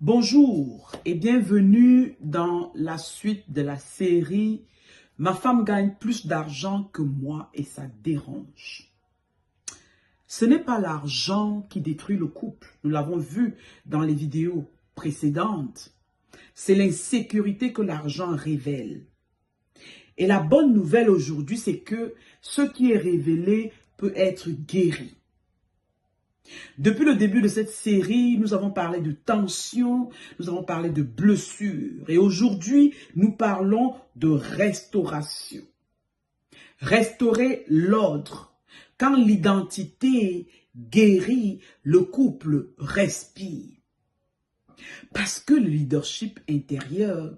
Bonjour et bienvenue dans la suite de la série « Ma femme gagne plus d'argent que moi et ça dérange ». Ce n'est pas l'argent qui détruit le couple, nous l'avons vu dans les vidéos précédentes. C'est l'insécurité que l'argent révèle. Et la bonne nouvelle aujourd'hui, c'est que ce qui est révélé peut être guéri. Depuis le début de cette série, nous avons parlé de tension, nous avons parlé de blessures. Et aujourd'hui, nous parlons de restauration. Restaurer l'ordre. Quand l'identité guérit, le couple respire. Parce que le leadership intérieur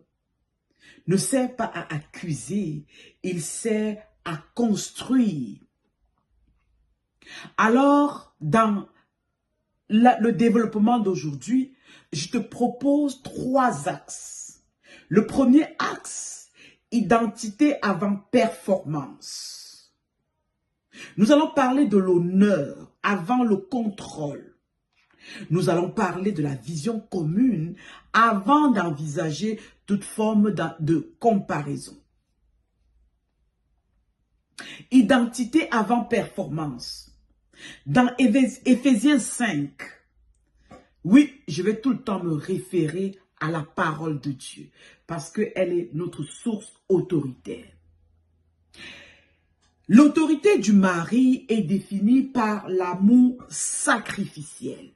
ne sert pas à accuser, il sert à construire. Alors, dans le développement d'aujourd'hui, je te propose 3 axes. Le premier axe, identité avant performance. Nous allons parler de l'honneur avant le contrôle. Nous allons parler de la vision commune avant d'envisager toute forme de comparaison. Identité avant performance. Dans Éphésiens 5, oui, je vais tout le temps me référer à la parole de Dieu parce qu'elle est notre source autoritaire. L'autorité du mari est définie par l'amour sacrificiel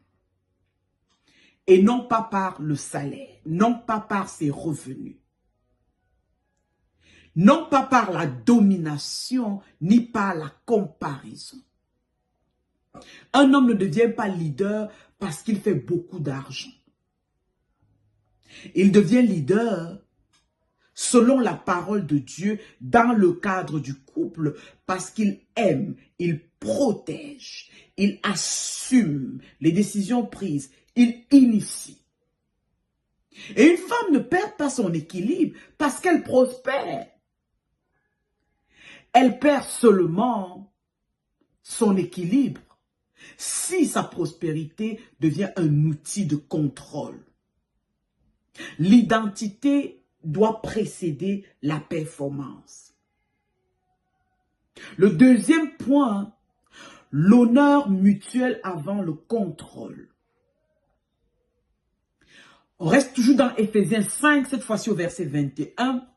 et non pas par le salaire, non pas par ses revenus, non pas par la domination ni par la comparaison. Un homme ne devient pas leader parce qu'il fait beaucoup d'argent. Il devient leader selon la parole de Dieu dans le cadre du couple parce qu'il aime, il protège, il assume les décisions prises, il initie. Et une femme ne perd pas son équilibre parce qu'elle prospère. Elle perd seulement son équilibre si sa prospérité devient un outil de contrôle. L'identité doit précéder la performance. Le deuxième point, l'honneur mutuel avant le contrôle. On reste toujours dans Éphésiens 5, cette fois-ci au verset 21.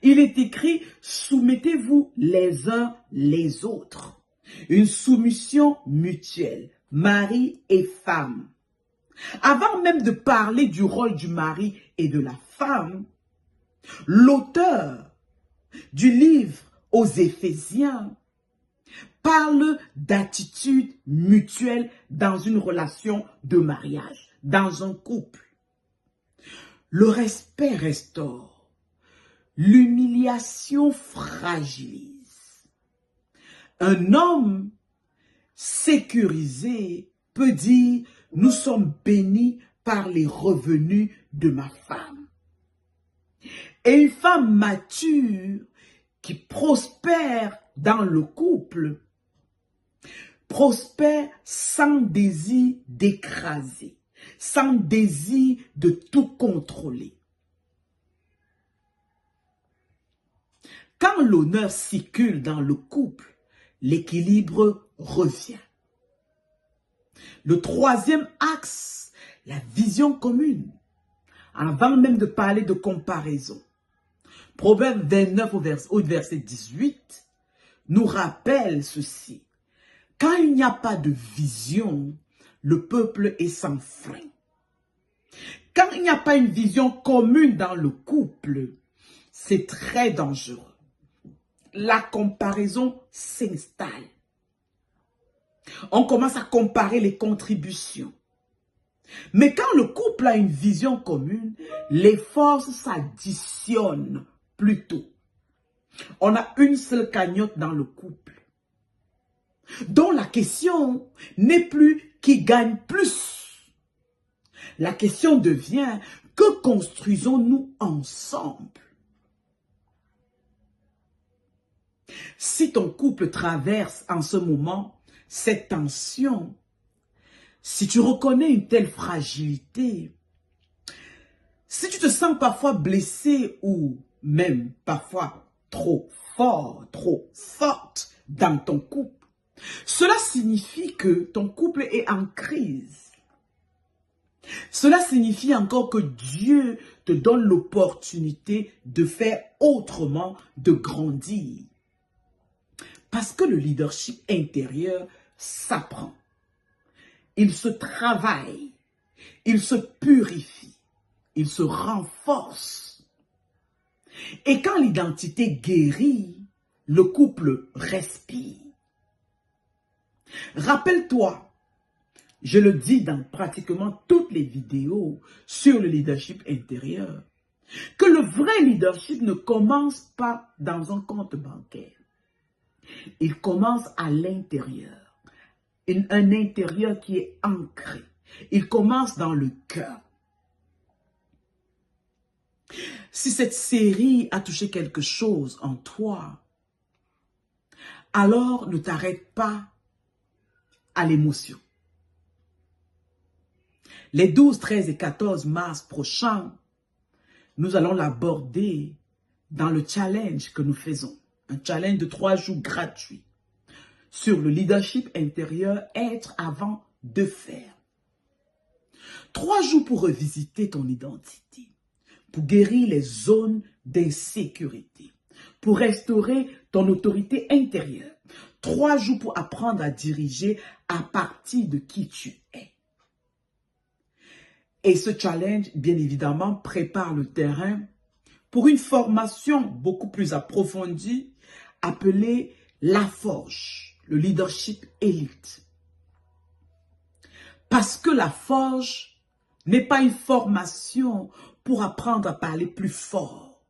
Il est écrit, soumettez-vous les uns les autres. Une soumission mutuelle, mari et femme. Avant même de parler du rôle du mari et de la femme, l'auteur du livre aux Éphésiens parle d'attitude mutuelle dans une relation de mariage, dans un couple. Le respect restaure, l'humiliation fragilise. Un homme sécurisé peut dire « Nous sommes bénis par les revenus de ma femme ». Et une femme mature qui prospère dans le couple, prospère sans désir d'écraser, sans désir de tout contrôler. Quand l'honneur circule dans le couple, l'équilibre revient. Le troisième axe, la vision commune. Avant même de parler de comparaison. Proverbe 29 au verset 18 nous rappelle ceci. Quand il n'y a pas de vision, le peuple est sans frein. Quand il n'y a pas une vision commune dans le couple, c'est très dangereux. La comparaison s'installe. On commence à comparer les contributions. Mais quand le couple a une vision commune, les forces s'additionnent plutôt. On a une seule cagnotte dans le couple. Donc la question n'est plus qui gagne plus. La question devient que construisons-nous ensemble? Si ton couple traverse en ce moment cette tension, si tu reconnais une telle fragilité, Si tu te sens parfois blessé ou même parfois trop fort, trop forte dans ton couple, cela signifie que ton couple est en crise. Cela signifie encore que Dieu te donne l'opportunité de faire autrement, de grandir. Parce que le leadership intérieur s'apprend. Il se travaille, il se purifie, il se renforce. Et quand l'identité guérit, le couple respire. Rappelle-toi, je le dis dans pratiquement toutes les vidéos sur le leadership intérieur, que le vrai leadership ne commence pas dans un compte bancaire. Il commence à l'intérieur. Un intérieur qui est ancré. Il commence dans le cœur. Si cette série a touché quelque chose en toi, alors ne t'arrête pas à l'émotion. Les 12, 13 et 14 mars prochains, nous allons l'aborder dans le challenge que nous faisons. Un challenge de 3 jours gratuit sur le leadership intérieur, être avant de faire. 3 jours pour revisiter ton identité, pour guérir les zones d'insécurité, pour restaurer ton autorité intérieure. 3 jours pour apprendre à diriger à partir de qui tu es. Et ce challenge, bien évidemment, prépare le terrain pour une formation beaucoup plus approfondie appelée La Forge, le leadership élite. Parce que la Forge n'est pas une formation pour apprendre à parler plus fort,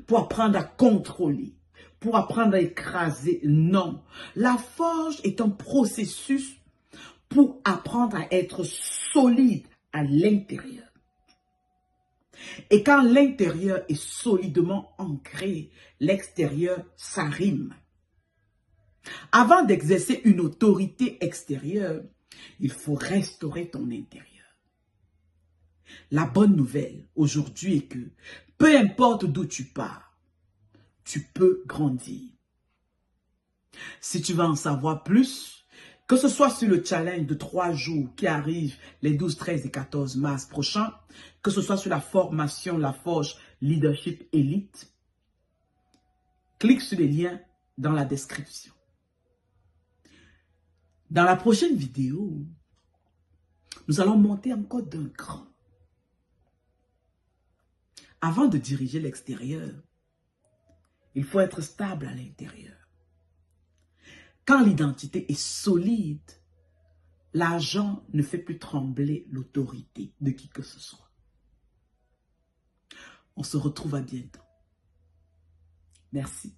pour apprendre à contrôler, pour apprendre à écraser. Non, la Forge est un processus pour apprendre à être solide à l'intérieur. Et quand l'intérieur est solidement ancré, l'extérieur s'arrime. Avant d'exercer une autorité extérieure, il faut restaurer ton intérieur. La bonne nouvelle aujourd'hui est que, peu importe d'où tu pars, tu peux grandir. Si tu veux en savoir plus, que ce soit sur le challenge de 3 jours qui arrive les 12, 13 et 14 mars prochains, que ce soit sur la formation La Forge Leadership Elite, clique sur les liens dans la description. Dans la prochaine vidéo, nous allons monter encore d'un cran. Avant de diriger l'extérieur, il faut être stable à l'intérieur. Quand l'identité est solide, l'argent ne fait plus trembler l'autorité de qui que ce soit. On se retrouve à bientôt. Merci.